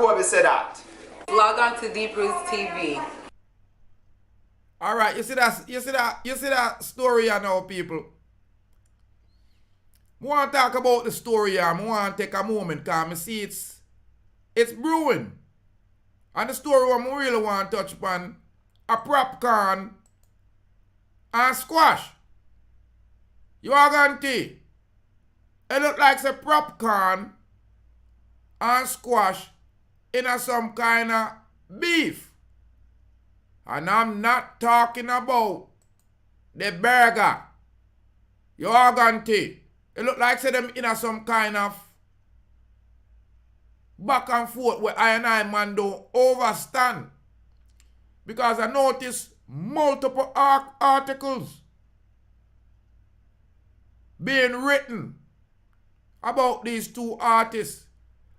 where we say that. Log on to Deep Roots TV. All right, you see that story here now, people. I want to talk about the story here. I want to take a moment because I see it's brewing. And the story I really want to touch upon a Popcaan and squash. You are going to see. It look like a Popcaan and squash in some kind of beef. And I'm not talking about the burger. You are going to see. It look like say them in some kind of back and forth where I and I man don't overstand. Because I noticed multiple articles being written about these two artists.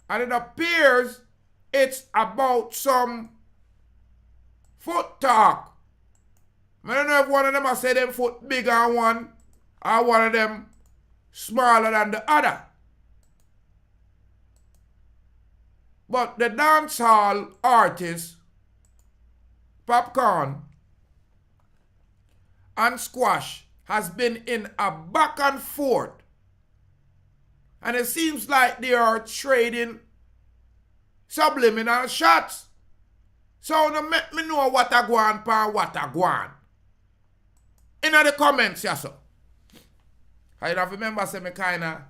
And it appears it's about some foot talk. I don't know if one of them has said them foot bigger than one or one of them smaller than the other. But the dancehall artist, Popcaan and squash has been in a back and forth. And it seems like they are trading subliminal shots. So now make me know what I go on and what I go on. In the comments, yes sir. I don't remember say me kinda.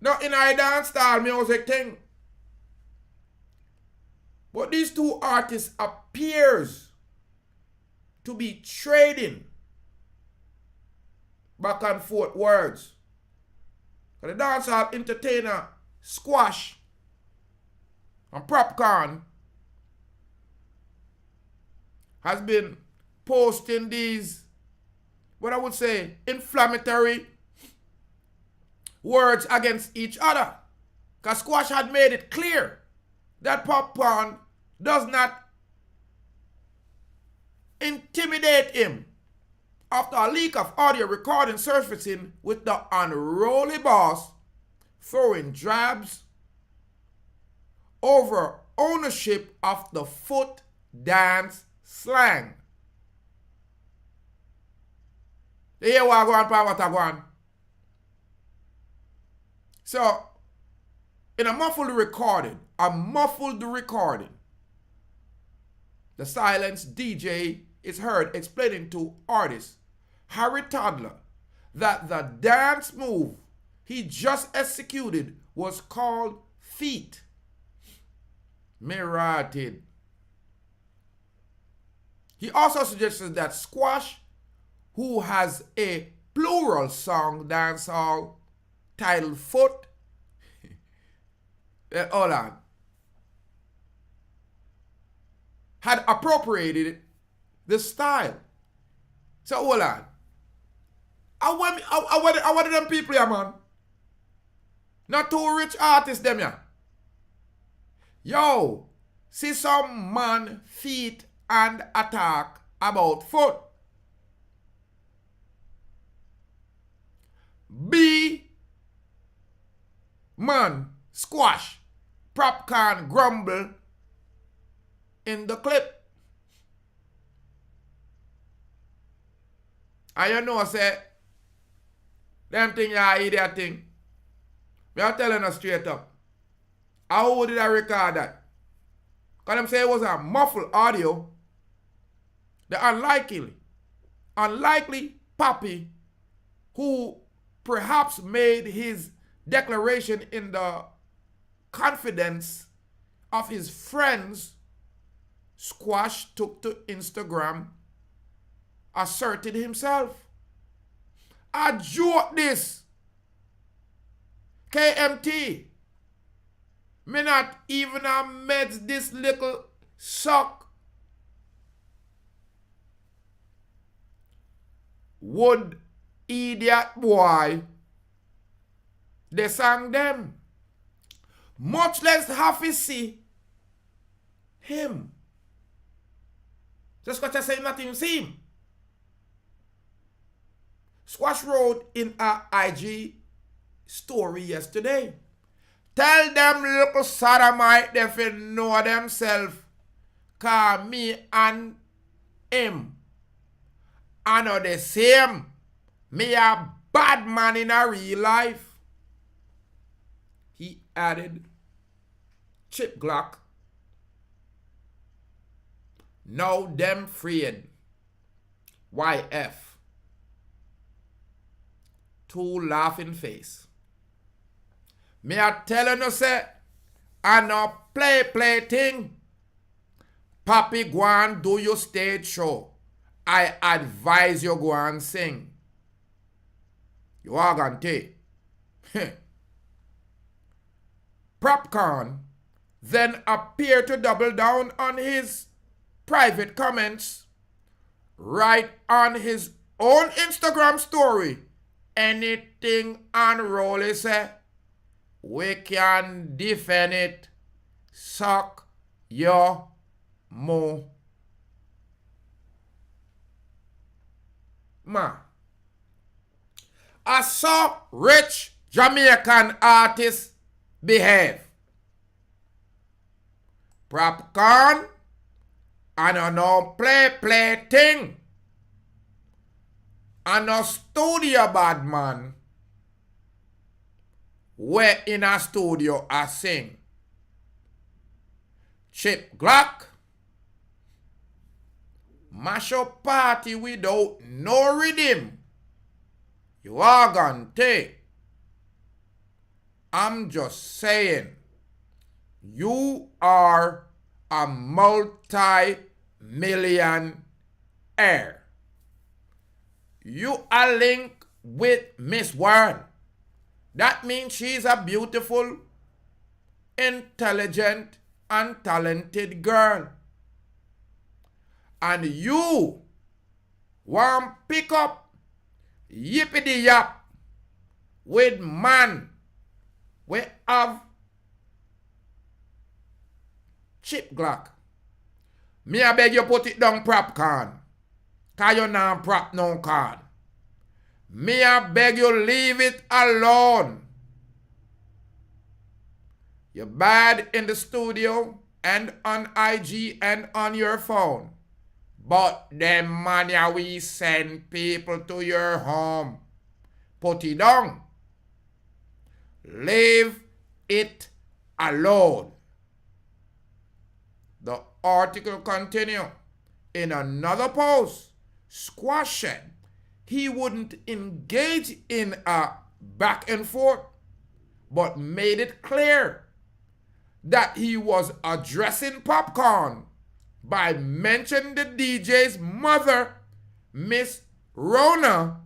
No, in a dance style music thing. But these two artists appears to be trading back and forth words. The dancehall entertainer Squash and Popcaan has been posting these, what I would say, inflammatory words against each other. Because Squash had made it clear that Popcaan does not intimidate him after a leak of audio recording surfacing with the unruly boss throwing jabs over ownership of the foot dance slang. You hear what I go on, what I go on? So, in a muffled recording, the silenced DJ is heard explaining to artist Harry Toddler that the dance move he just executed was called feet. Mirated. He also suggested that Squash, who has a plural song dancehall titled Foot, hold on, had appropriated the style. So hold on. I want them people here, man. Not two rich artists, them here. Yo, see some man feet and attack about foot. B man Squash, Popcaan grumble in the clip. And you know, say, them thing you idiot thing. Me are telling you straight up. How did I record that? Because them say it was a muffled audio. The unlikely Papi, who perhaps made his declaration in the confidence of his friends, Squash took to Instagram, asserted himself. I joke this. KMT. Me not even a medz this little suck. Would idiot boy they sang them. Much less have to see him. Just what I say, nothing see him. Squash wrote in a IG story yesterday, tell them little sadomite they fi know themselves. Cause me and him are not the same. Me a bad man in a real life. He added, Chip Glock. Now them fraid. YF. Two laughing face. Me a tellin' you say, I no play thing. Papi go and do your stage show. I advise you go and sing. You are gonna take. Popcaan then appeared to double down on his private comments right on his own Instagram story. Anything unroll say, we can defend it. Suck your mo. Ma. I saw rich Jamaican artists behave. Popcaan and a no play thing. And a studio badman. Where in a studio I sing. Chip Glock. Mash up party without no rhythm. You are gonna take. I'm just saying. You are a multi-millionaire. You are linked with Miss World. That means she's a beautiful, intelligent, and talented girl. And you want pick up yippity yap with man we have Chip Glock. Me I beg you put it down Popcaan. Cause you not prop no card. Me I beg you leave it alone. You're bad in the studio and on IG and on your phone. But them money we send people to your home. Put it down. Leave it alone. The article continue. In another post, Squash said he wouldn't engage in a back and forth, but made it clear that he was addressing Popcaan by mentioning the DJ's mother, Miss Rona,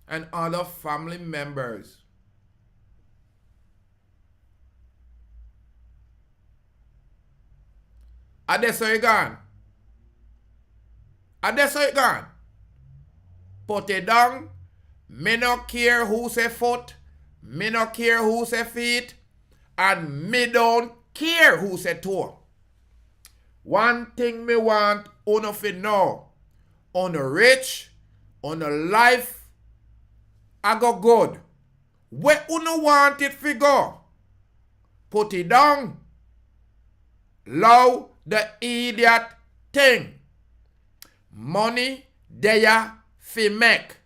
and other family members. That's how you gone. That's how you gone. Put it down. Me no care who say foot. Me no care who say feet. And me don't care who say toe. One thing me want uno fi know. Uno rich. Uno life. I go good. Where uno want it fi go? Put it down. Love the idiot thing. Money there fi make.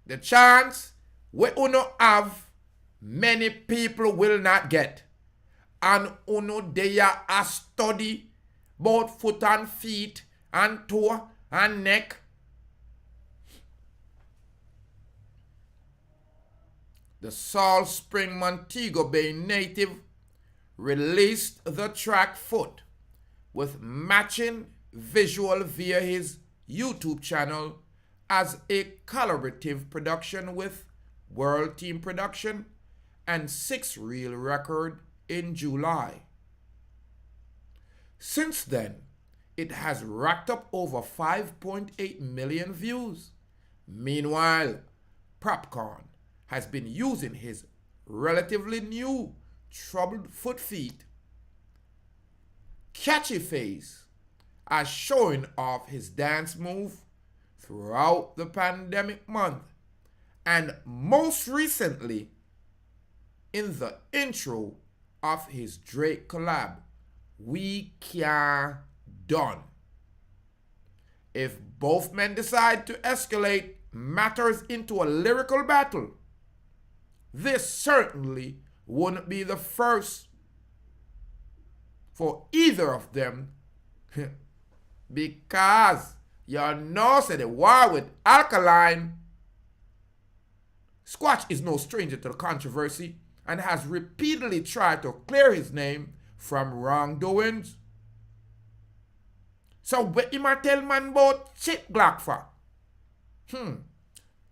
The chance we uno have, many people will not get. And uno there a study both foot and feet and toe and neck. The Salt Spring Montego Bay native released the track Foot with matching visual via his YouTube channel as a collaborative production with World Team Production and 6 Reel Record in July. Since then, it has racked up over 5.8 million views. Meanwhile, Popcaan has been using his relatively new troubled foot feet, catchy face, as showing off his dance move throughout the pandemic month, and most recently in the intro of his Drake collab, We Can't Done. If both men decide to escalate matters into a lyrical battle, this certainly wouldn't be the first for either of them because you know say the war with Alkaline. Squatch is no stranger to the controversy and has repeatedly tried to clear his name from wrongdoings. So what him a tell man about chip Glock for?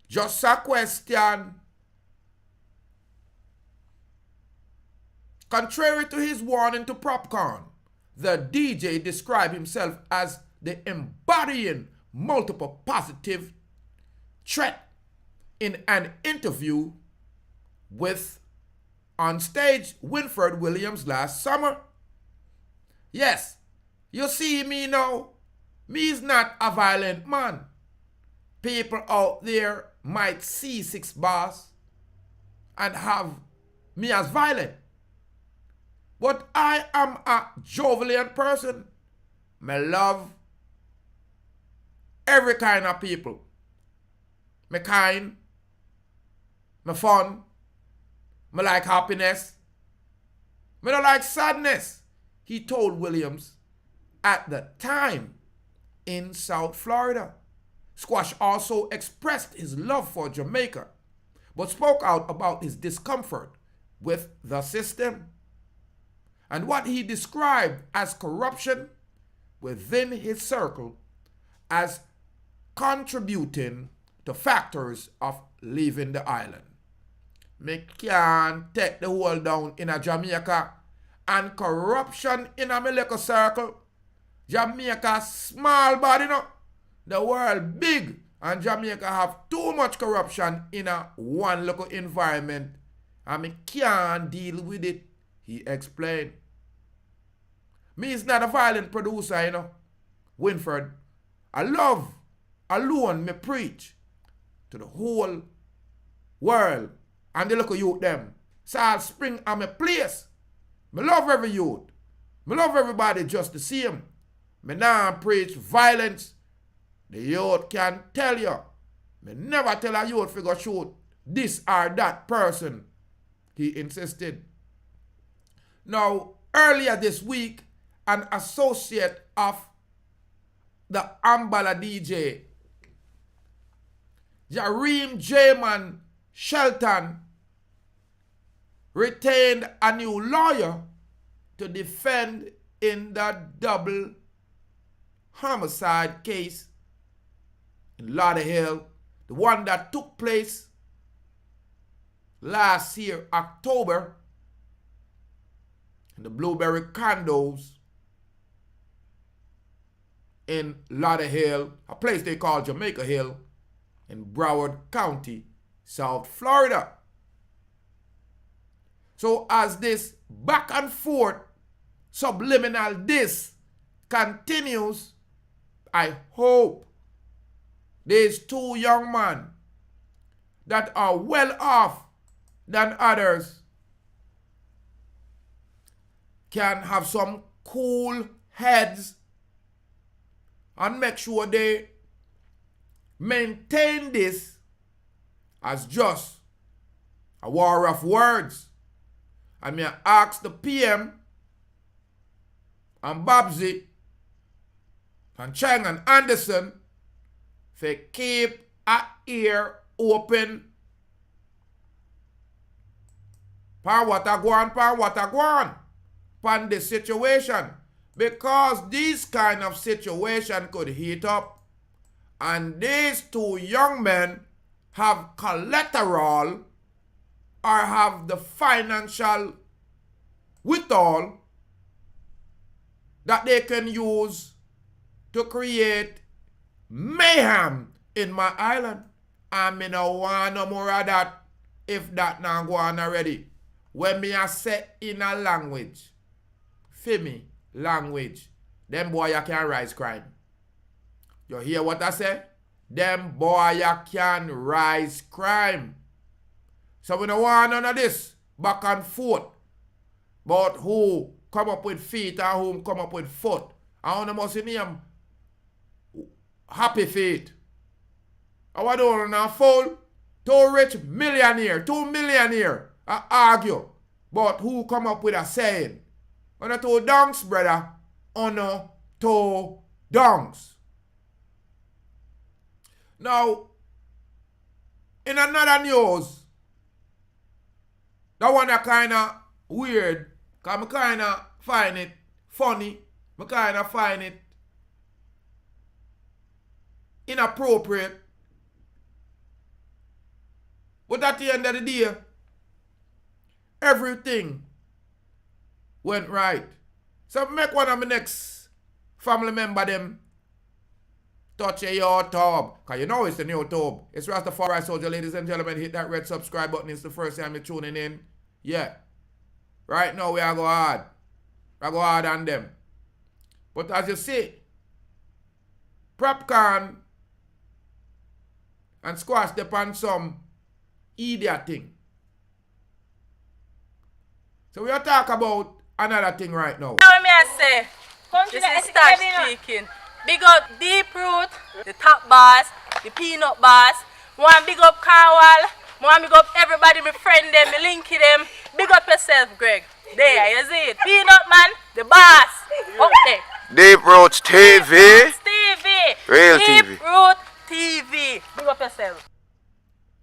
Just a question. Contrary to his warning to Popcaan, the DJ described himself as the embodying multiple positive threat in an interview with onstage Winfred Williams last summer. Yes, you see me now. Me is not a violent man. People out there might see 6 bars and have me as violent. But I am a jovial person. Me love every kind of people. Me kind. Me fun. Me like happiness. Me don't like sadness, he told Williams at the time in South Florida. Squash also expressed his love for Jamaica, but spoke out about his discomfort with the system and what he described as corruption within his circle as contributing to factors of leaving the island. Me can't take the whole down in a Jamaica and corruption in a likkle circle. Jamaica small body, no. The world big and Jamaica have too much corruption in a one local environment and me can't deal with it, he explained. Me is not a violent producer, you know, Winfred. I love alone me preach to the whole world and the local youth them. Salt Spring are my place. Me love every youth. Me love everybody just the same. Me nah preach violence. The youth can tell you. Me never tell a youth to go shoot this or that person, he insisted. Now, earlier this week, an associate of the Ambala DJ, Jareem Jaman Shelton, retained a new lawyer to defend in the double homicide case in Lauderdale, the one that took place last year, October, in the Blueberry condos in Lauderdale, a place they call Jamaica Hill, in Broward County, South Florida. So as this back and forth subliminal diss continues, I hope these 2 young men that are well off than others can have some cool heads and make sure they maintain this as just a war of words. And me ask the PM and Babsy and Chang and Anderson to keep an ear open pan what a go on pan this situation, because this kind of situation could heat up and these 2 young men have collateral or have the financial withal that they can use to create mayhem in my island. And me no want no more of that if that not go on already. When me a set in a language, Femi language, them boy you can rise crime. You hear what I say? Them boy you can rise crime. So we don't want none of this. back and forth about who come up with feet and who come up with foot. And one must name Happy Feet. I don't know fool. 2 rich millionaire, 2 millionaire argue about who come up with a saying. On the 2 donks, brother. Anuh, 2 donks. Now, in another news, that one that kind of weird, because I kind of find it funny, I kind of find it inappropriate. But at the end of the day, everything went right. So make one of my next family member them touch your YouTube. Because you know it's the new YouTube. It's Rastafari Soldier. Ladies and gentlemen, hit that red subscribe button. It's the first time you're tuning in. Yeah. Right now we are go hard. I go hard on them. But as you see, Popcaan and Squash depend some idiot thing. So we are talking about another thing right now. What me I say? This is Stash speaking. Big up Deep Root, the top boss, the peanut boss. One big up Carwal. One big up everybody, my friend them, me linky them. Big up yourself, Greg. There, you see it. Peanut man, the boss. Up there. Deep Roots TV. TV. Real Deep TV. Root TV. Big up yourself.